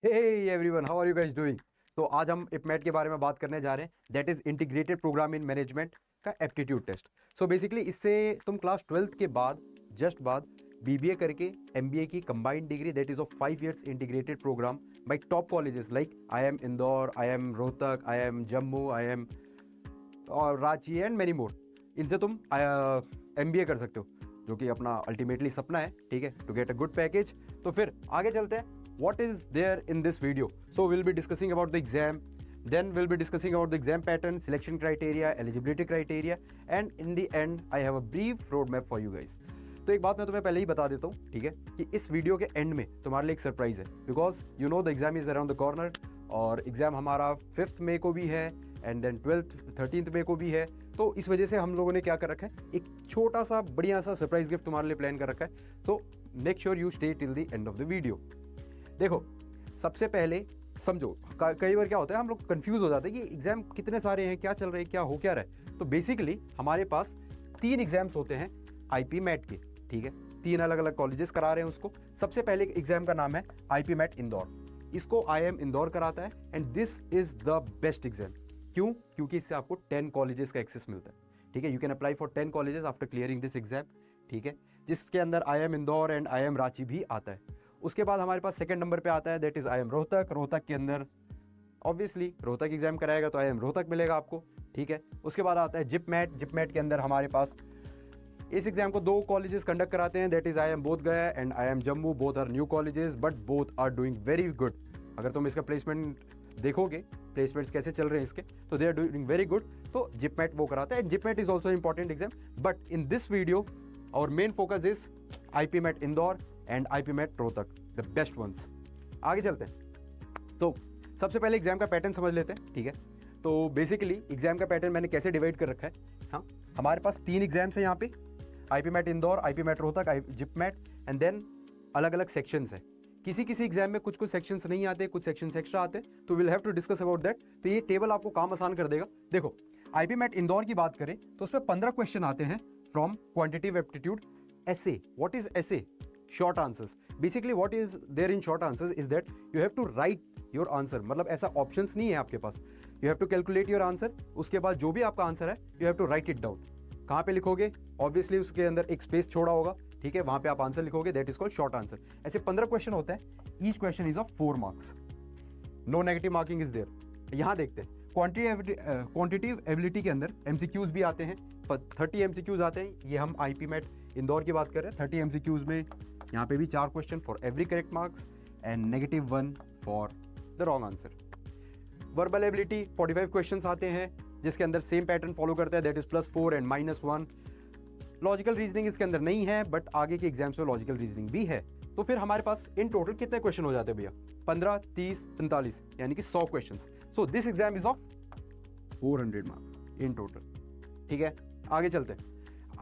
Hey everyone, how are you guys doing? तो आज हम IPMAT के बारे में बात करने जा रहे हैं, that is integrated program in management का एप्टीट्यूड टेस्ट। सो बेसिकली इससे तुम क्लास 12th के बाद जस्ट बाद BBA करके MBA की combined degree that is of 5 years integrated programme by top colleges like IIM Indore, IIM Rohtak, IIM Jammu, IIM और Ranchi and many more. इनसे तुम MBA कर सकते हो, जो कि अपना अल्टीमेटली सपना है, ठीक है, to get a good package. तो फिर आगे चलते हैं, what is there in this video. So we'll be discussing about the exam, then we'll be discussing about the exam pattern, selection criteria, eligibility criteria, and in the end I have a brief roadmap for you guys. तो एक बात मैं तुम्हें पहले ही बता देता हूँ, ठीक है, कि इस वीडियो के एंड में तुम्हारे लिए एक सरप्राइज है, because you know the exam is around the corner. और एग्जाम हमारा 5th मई को भी है एंड देन 13th मई को भी है। तो इस वजह से हम लोगों ने क्या कर रखा है, एक छोटा सा बढ़िया सा सरप्राइज गिफ्ट तुम्हारे लिए प्लान कर रखा है। तो make sure you stay till the end of the video. देखो, सबसे पहले समझो, कई बार क्या होता है, हम लोग कंफ्यूज हो जाते हैं कि एग्जाम कितने सारे हैं, क्या चल रहे हैं, क्या हो क्या रहा है। तो बेसिकली हमारे पास 3 एग्जाम्स होते हैं IP मैट के, ठीक है, 3 अलग अलग कॉलेजेस करा रहे हैं उसको। सबसे पहले एग्जाम का नाम है IP मैट इंदौर, इसको IIM इंदौर कराता है and this is the best exam. क्यों? क्योंकि इससे आपको 10 कॉलेजेस का एक्सेस मिलता है, ठीक है। You can apply for 10 colleges after clearing this exam, ठीक है, जिसके अंदर IIM Indore and IIM Ranchi भी आता है। उसके बाद हमारे पास सेकंड नंबर पे आता है that is IIM Rohtak. Rohtak के अंदर ऑब्वियसली रोहतक एग्जाम कराएगा तो IIM रोहतक मिलेगा आपको, ठीक है। उसके बाद आता है जिप मैट के अंदर हमारे पास इस एग्जाम को 2 कॉलेजेस कंडक्ट कराते हैं, that is IIM Bodh Gaya and IIM Jammu. Both are new colleges but both are doing very good. अगर तुम इसका प्लेसमेंट देखोगे, प्लेसमेंट्स कैसे चल रहे हैं इसके, तो they are doing very good. तो जिप मैट वो कराता है and JIPMAT is also important exam, but in this video our main focus is IP MAT Indore and IP MAT Rohtak, the best ones. आगे चलते हैं। तो सबसे पहले एग्जाम का पैटर्न समझ लेते हैं, ठीक है। तो बेसिकली एग्जाम का पैटर्न मैंने कैसे डिवाइड कर रखा है। हाँ, हमारे पास 3 एग्जाम्स हैं यहाँ पे, IP MAT Indore, IP MAT Rohtak, JIPMAT, and then अलग अलग सेक्शंस है। किसी किसी एग्जाम में कुछ सेक्शंस नहीं आते, कुछ सेक्शंस एक्स्ट्रा आते हैं, तो will have to discuss about that. तो ये टेबल आपको काम आसान कर देगा। देखो, IP मैट इंदौर की बात करें तो उसमें 15 क्वेश्चन आते हैं from quantitative aptitude essay. What is essay? Short answers. Basically what is there in short answers is that you have to write your answer. मतलब ऐसा options नहीं है आपके पास, you have to calculate your answer। उसके बाद जो भी आपका आंसर है you have to write it down। कहाँ पे लिखोगे? Obviously उसके अंदर एक स्पेस छोड़ा होगा, ठीक है, वहाँ पे आप आंसर लिखोगे, that is called short answer। ऐसे 15 क्वेश्चन होते हैं, each question is of 4 marks, no negative marking is there। यहाँ देखते हैं क्वांटिटेटिव एबिलिटी के अंदर MCQs भी आते हैं, 30 MCQs आते हैं। ये हम IP मैट इंदौर की बात कर रहे हैं। 30 MCQs में यहाँ पे भी 4 question for every correct marks and -1 for the wrong answer. Verbal ability 45 questions आते हैं, जिसके अंदर सेम पैटर्न फॉलो करते हैं, that is +4 and -1। Logical reasoning इसके अंदर नहीं है, बट आगे के एग्जाम्स में लॉजिकल रीजनिंग भी है। तो फिर हमारे पास इन टोटल कितने क्वेश्चन हो जाते हैं भैया? 15, 30, 45, यानी कि 100 question. So this exam is of 400 marks in total, ठीक है। आगे चलते हैं,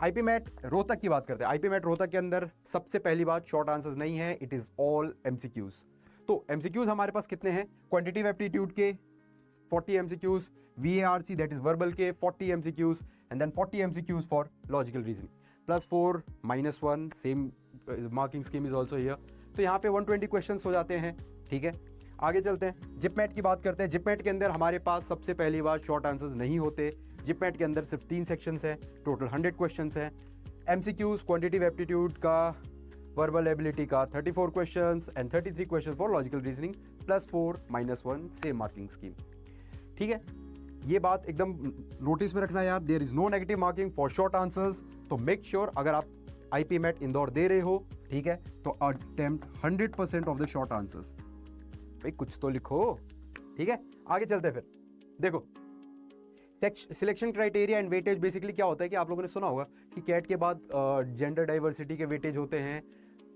IP मैट रोहतक की बात करते हैं। IP मैट रोहतक के अंदर सबसे पहली बात, शॉर्ट आंसर्स नहीं है, इट इज ऑल MCQs। तो MCQs हमारे पास कितने हैं? क्वांटिटेटिव एप्टीट्यूड के 40 MCQs, VARC that is verbal के 40 MCQs and then 40 MCQs for logical reasoning, +4 -1, same marking scheme is also here. तो यहाँ पे 120 क्वेश्चन हो जाते हैं, ठीक है। आगे चलते हैं, जिप मैट की बात करते हैं। जिप मैट के अंदर हमारे पास सबसे पहली बात शॉर्ट आंसर्स नहीं होते। जिप मैट के अंदर सिर्फ 3 सेक्शंस हैं, टोटल 100 क्वेश्चंस हैं। MCQs क्वांटिटेटिव एप्टीट्यूड का, वर्बल एबिलिटी का 34 questions and 33 questions for logical reasoning, +4 -1 same marking scheme, ठीक है। ये बात एकदम नोटिस में रखना यार, there is no negative marking for short answers. तो मेक श्योर अगर आप IP मैट इंदौर दे रहे हो, ठीक है, तो attempt 100% of the short answers. भाई कुछ तो लिखो, ठीक है। आगे चलते हैं फिर। देखो, selection criteria and weightage basically क्या होता है कि आप लोगों ने सुना होगा कि कैट के बाद जेंडर डाइवर्सिटी के वेटेज होते हैं,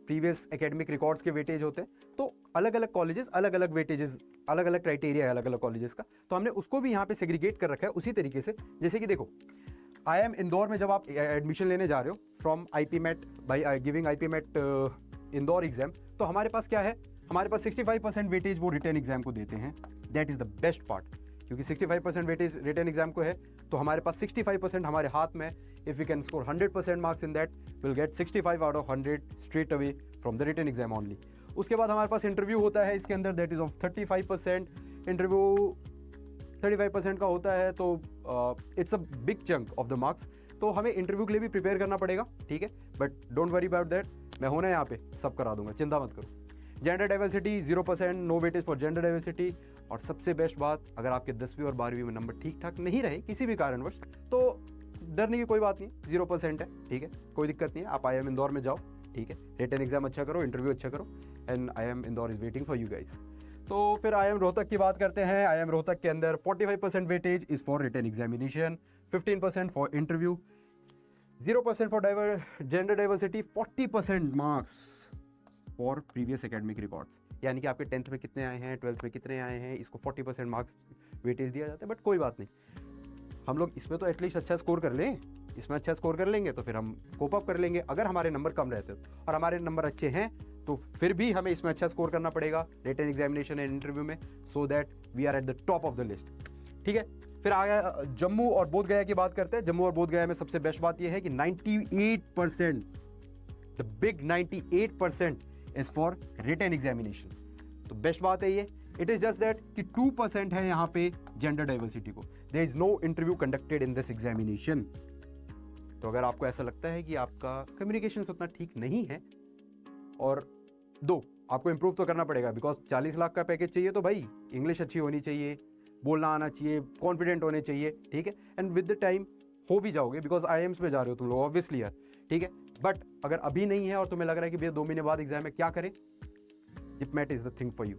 प्रीवियस एकेडमिक रिकॉर्ड्स के वेटेज होते हैं। तो अलग अलग कॉलेजेस अलग अलग वेटेजेस, अलग अलग क्राइटेरिया है अलग अलग कॉलेजेस का। तो हमने उसको भी यहाँ पे सेग्रीगेट कर रखा है उसी तरीके से। जैसे कि देखो, IIM इंदौर में जब आप एडमिशन लेने जा रहे हो from IP MAT by giving IP MAT Indore exam, तो हमारे पास क्या है, हमारे पास 65% वेटेज वो रिटर्न एग्जाम को देते हैं। That is the best part, क्योंकि 65% वेटेज रिटर्न एग्जाम को है, तो हमारे पास 65% हमारे हाथ में। If you can score 100% marks in that, will get 65 out of 100 straight away from the return exam only. उसके बाद हमारे पास इंटरव्यू होता है इसके अंदर, दैट इज़ ऑफ 35%। इंटरव्यू 35% का होता है, तो it's a big chunk of the marks. तो हमें इंटरव्यू के लिए भी प्रिपेयर करना पड़ेगा, ठीक है, but don't worry about that, मैं होना यहाँ पे सब करा दूंगा, चिंता मत करो। Gender diversity 0%, no weightage for gender diversity. और सबसे बेस्ट बात, अगर आपके 10वीं और 12वीं में नंबर ठीक ठाक नहीं रहे किसी भी कारणवश, तो डरने की कोई बात नहीं, 0% है, ठीक है, कोई दिक्कत नहीं है। आप IIM इंदौर में जाओ, ठीक है, रिटन एग्जाम अच्छा करो, इंटरव्यू अच्छा करो, and IIM Indore is waiting for you guys. तो फिर IIM रोहतक की बात करते हैं। IIM रोहतक के अंदर 45% weightage is for written examination, 15% for interview, 0% for gender diversity, 40% marks for previous academic records. यानी कि आपके 10th में कितने आए हैं, 12th में कितने आए हैं, इसको 40% मार्क्स वेटेज दिया जाता है। बट कोई बात नहीं, हम लोग इसमें तो एटलीस्ट अच्छा स्कोर कर लें, इसमें अच्छा स्कोर कर लेंगे तो फिर हम कोप अप कर लेंगे। अगर हमारे नंबर कम रहते और हमारे नंबर अच्छे हैं तो फिर भी हमें इसमें अच्छा स्कोर करना पड़ेगा रिटन एग्जामिनेशन एंड इंटरव्यू में, so that we are at the top of the list, ठीक है। फिर आ गया जम्मू और बोध गया की बात करते हैं। जम्मू और बोध गया में सबसे बेस्ट बात यह है कि 98%, the big 98% is for written examination. तो बेस्ट बात है ये। इट इज जस्ट दैट कि 2% है यहाँ पे जेंडर डाइवर्सिटी को। There is no interview conducted in this examination. तो अगर आपको ऐसा लगता है कि आपका कम्युनिकेशन उतना ठीक नहीं है, और आपको इंप्रूव तो करना पड़ेगा, बिकॉज 40 लाख का पैकेज चाहिए, तो भाई इंग्लिश अच्छी होनी चाहिए, बोलना आना चाहिए, कॉन्फिडेंट होने चाहिए, ठीक है। एंड विद द टाइम हो भी जाओगे, बिकॉज IIMs में जा रहे हो तुम लोग, ऑब्वियसली यार, ठीक है। बट अगर अभी नहीं है और तुम्हें लग रहा है कि भैया 2 महीने बाद एग्जाम है, क्या करें, JIPMAT is the thing for you.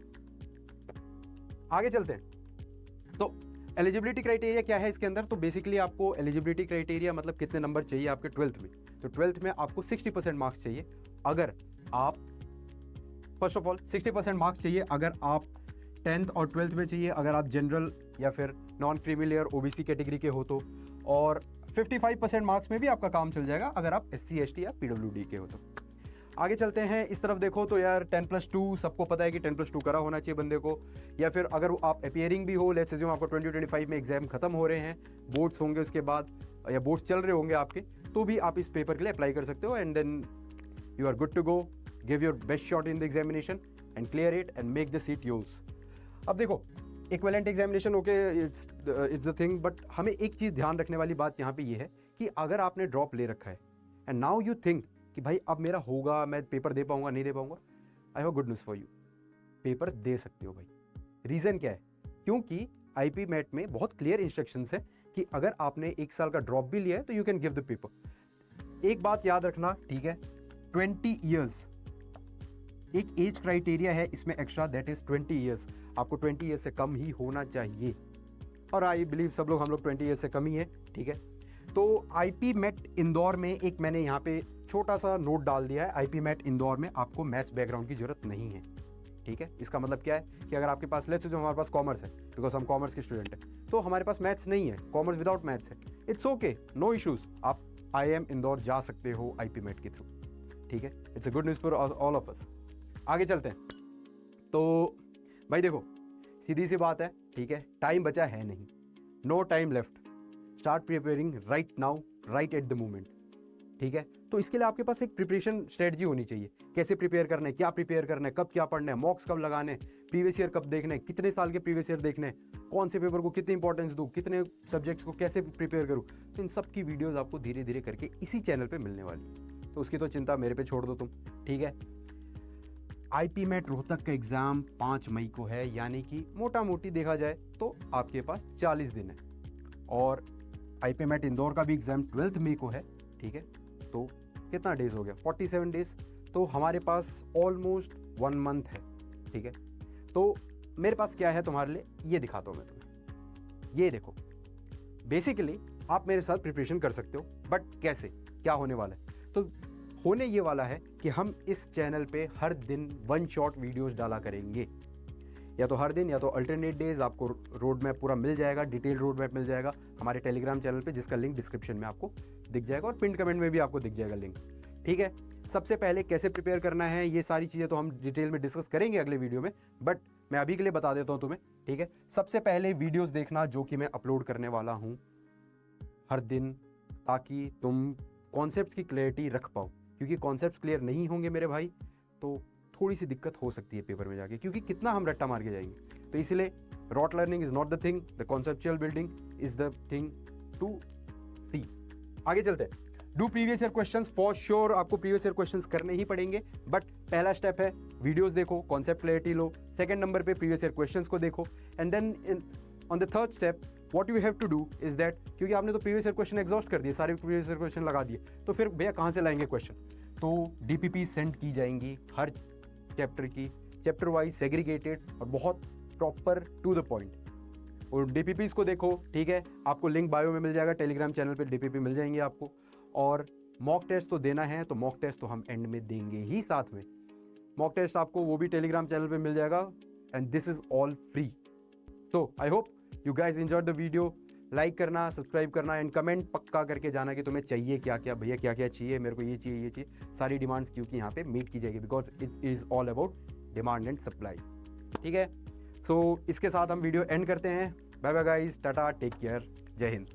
आगे चलते हैं। तो एलिजिबिलिटी क्राइटेरिया क्या है इसके अंदर। तो बेसिकली आपको एलिजिबिलिटी क्राइटेरिया मतलब कितने नंबर चाहिए आपके 12th में। तो 12th में आपको 60% मार्क्स चाहिए। अगर आप फर्स्ट ऑफ ऑल 60% मार्क्स चाहिए अगर आप 10th और 12th में चाहिए, अगर आप जनरल या फिर non creamy layer OBC category के हो तो, और 55% मार्क्स में भी आपका काम चल जाएगा अगर आप SC ST या PWD के हो तो। आगे चलते हैं, इस तरफ देखो तो यार 10+2 सबको पता है कि 10+2 करा होना चाहिए बंदे को। या फिर अगर आप अपीयरिंग भी हो, लेट्स अज्यूम आपको 2025 में एग्जाम खत्म हो रहे हैं, बोर्ड्स होंगे उसके बाद, या बोर्ड्स चल रहे होंगे आपके, तो भी आप इस पेपर के लिए अप्लाई कर सकते हो, and then you are good to go, give your best shot in the examination and clear it and make the seat yours. अब देखो, equivalent examination okay, it's the thing, but हमें एक चीज़ ध्यान रखने वाली बात यहाँ पे ये है कि अगर आपने ड्रॉप ले रखा है एंड नाउ यू थिंक कि भाई अब मेरा होगा, मैं पेपर दे पाऊंगा नहीं दे पाऊंगा, I have good news for you, paper दे सकते हो भाई। रीज़न क्या है, क्योंकि IP MET में बहुत क्लियर इंस्ट्रक्शंस है कि अगर आपने 1 साल का ड्रॉप भी लिया है तो you can give the paper. एक बात याद रखना, ठीक है, 20 ईयर्स एक एज क्राइटेरिया है इसमें एक्स्ट्रा, दैट इज 20 ईयर्स। आपको 20 ईयर्स से कम ही होना चाहिए, और आई बिलीव सब लोग, हम लोग 20 ईयर्स से कम ही है, ठीक है। तो IP MET इंदौर में एक मैंने यहाँ पे छोटा सा नोट डाल दिया है, IP MET इंदौर में आपको मैथ्स बैकग्राउंड की जरूरत नहीं है, ठीक है। इसका मतलब क्या है कि अगर आपके पास, लेट्स जो हमारे पास कॉमर्स है, बिकॉज हम कॉमर्स के स्टूडेंट हैं, तो हमारे पास मैथ्स नहीं है, कॉमर्स विदाउट मैथ्स है, इट्स ओके, नो इश्यूज, आप IIM इंदौर जा सकते हो IP MET के थ्रू, ठीक है। It's a good news for all of us. आगे चलते हैं। तो भाई देखो, सीधी सी बात है, ठीक है, टाइम बचा है नहीं, no time left, start preparing right now, right at the moment, ठीक है। तो इसके लिए आपके पास एक प्रिपरेशन स्ट्रेटजी होनी चाहिए, कैसे प्रिपेयर करना है, क्या प्रिपेयर करना है, कब क्या पढ़ना है, मॉक्स कब लगाने, प्रीवियस ईयर कब देखने, कितने साल के प्रीवियस ईयर देखने, कौन से पेपर को कितनी इंपॉर्टेंस दूँ, कितने सब्जेक्ट्स को कैसे प्रिपेयर करूँ, तो इन सब की वीडियोज़ आपको धीरे धीरे करके इसी चैनल पर मिलने वाली। तो उसकी तो चिंता मेरे पे छोड़ दो तुम, ठीक है। IP MET रोहतक का एग्ज़ाम 5 मई को है, यानी कि मोटा मोटी देखा जाए तो आपके पास 40 दिन है। और IP MET इंदौर का भी एग्ज़ाम 12 मई को है, ठीक है। तो कितना डेज हो गया, 47 डेज, तो हमारे पास ऑलमोस्ट 1 मंथ है, ठीक है। तो मेरे पास क्या है तुम्हारे लिए, ये दिखाता हूँ मैं तुम्हें, ये देखो। बेसिकली आप मेरे साथ प्रिपरेशन कर सकते हो, बट कैसे, क्या होने वाला है, तो होने ये वाला है कि हम इस चैनल पे हर दिन 1 शॉट वीडियोस डाला करेंगे, या तो हर दिन या तो अल्टरनेट डेज। आपको रोड मैप पूरा मिल जाएगा, डिटेल रोड मैप मिल जाएगा हमारे टेलीग्राम चैनल पे, जिसका लिंक डिस्क्रिप्शन में आपको दिख जाएगा और पिन कमेंट में भी आपको दिख जाएगा लिंक, ठीक है। सबसे पहले कैसे प्रिपेयर करना है, ये सारी चीज़ें तो हम डिटेल में डिस्कस करेंगे अगले वीडियो में, बट मैं अभी के लिए बता देता हूँ तुम्हें, ठीक है। सबसे पहले वीडियोज़ देखना जो कि मैं अपलोड करने वाला हूँ हर दिन, ताकि तुम कॉन्सेप्ट की क्लैरिटी रख पाओ, क्योंकि कॉन्सेप्ट क्लियर नहीं होंगे मेरे भाई तो थोड़ी सी दिक्कत हो सकती है पेपर में जाके, क्योंकि कितना हम रट्टा मार के जाएंगे। तो इसीलिए rote learning is not the thing, the conceptual building is the thing to see. आगे चलते हैं। Do previous year questions, for sure आपको प्रीवियस ईयर क्वेश्चंस करने ही पड़ेंगे, बट पहला स्टेप है वीडियोस देखो, कॉन्सेप्ट क्लैरिटी लो। सेकंड नंबर पे प्रीवियस ईयर क्वेश्चंस को देखो, and then on the third step what you have to do is that, क्योंकि आपने तो प्रीवियस ईयर क्वेश्चन एग्जॉस्ट कर दिए, सारे प्रीवियस ईयर क्वेश्चन लगा दिए, तो फिर भैया कहाँ से लाएंगे क्वेश्चन? तो डीपीपी सेंड की जाएंगी हर चैप्टर की, चैप्टर वाइज सेग्रीगेटेड और बहुत प्रॉपर टू द पॉइंट। और डीपीपीज को देखो, ठीक है, आपको लिंक बायो में मिल जाएगा, टेलीग्राम चैनल पे डीपीपी मिल जाएंगे आपको। और मॉक टेस्ट तो देना है, तो मॉक टेस्ट तो हम एंड में देंगे ही साथ में। मॉक टेस्ट आपको वो भी टेलीग्राम चैनल पे मिल जाएगा, and this is all free. तो I hope you guys enjoyed the video. Like करना, सब्सक्राइब करना एंड कमेंट पक्का करके जाना कि तुम्हें चाहिए क्या क्या, भैया क्या क्या चाहिए, मेरे को ये चाहिए, ये चाहिए, सारी डिमांड्स क्योंकि यहाँ पे मीट की जाएगी, because it is all about demand and supply. ठीक है, सो इसके साथ हम वीडियो एंड करते हैं। Bye bye guys, tata, take care, जय हिंद।